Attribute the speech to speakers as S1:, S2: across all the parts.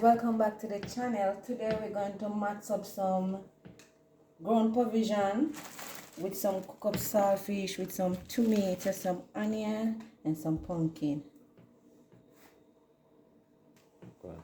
S1: welcome back to the channel. Today we're going to match up some ground provision with some cook up saltfish with some tomatoes, some onion and some pumpkin.
S2: Go on.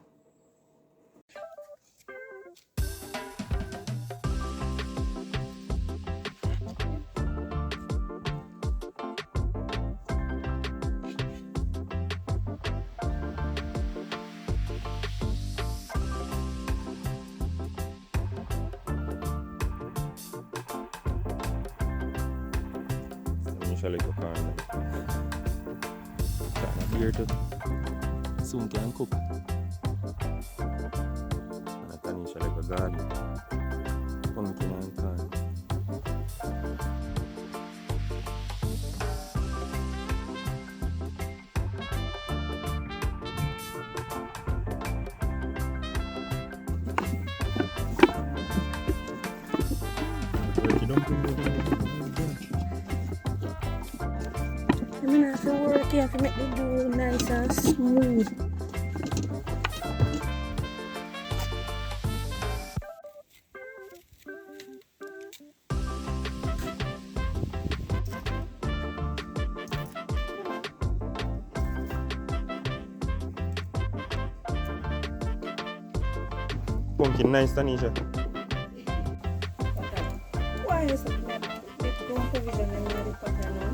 S2: Usually go cornmeal. Kind of here too. Soon can cook. And I can usually go garlic, pumpkin and corn. Turkey dumpling.
S1: I mean, have to work, you have to make the dough nice and smooth.
S2: Pumpkin nice, Tanisha.
S1: Why is it not? It's ground provision in the pattern now.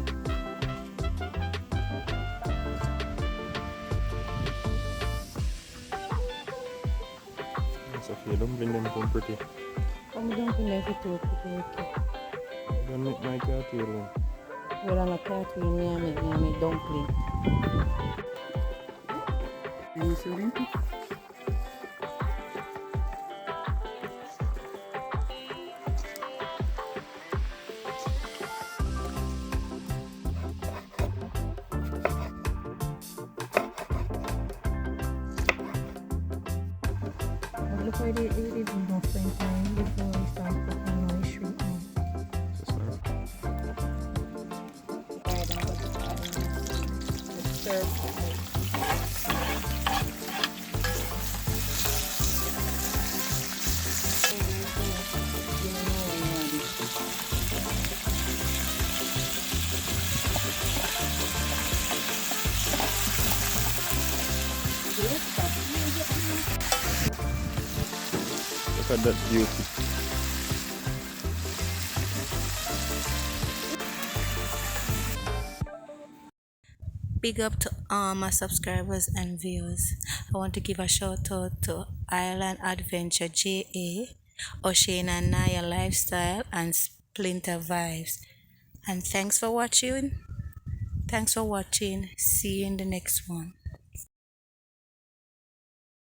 S2: So if you dumpling them come pretty.
S1: I'm dumpling them for two pretty.
S2: Don't make my cartoon then.
S1: Well, I'm a cartoon, me dumpling. You see them? Look why they even dumpling time before we start cooking my shrimp now.
S2: Just now.
S1: Right, I'm going to add in the surf.
S2: Look at that beauty.
S3: Big up to all my subscribers and viewers. I want to give a shout out to Island Adventure JA, O'Shane and Naya Lifestyle, and Splinter Vibes. And thanks for watching. See you in the next one.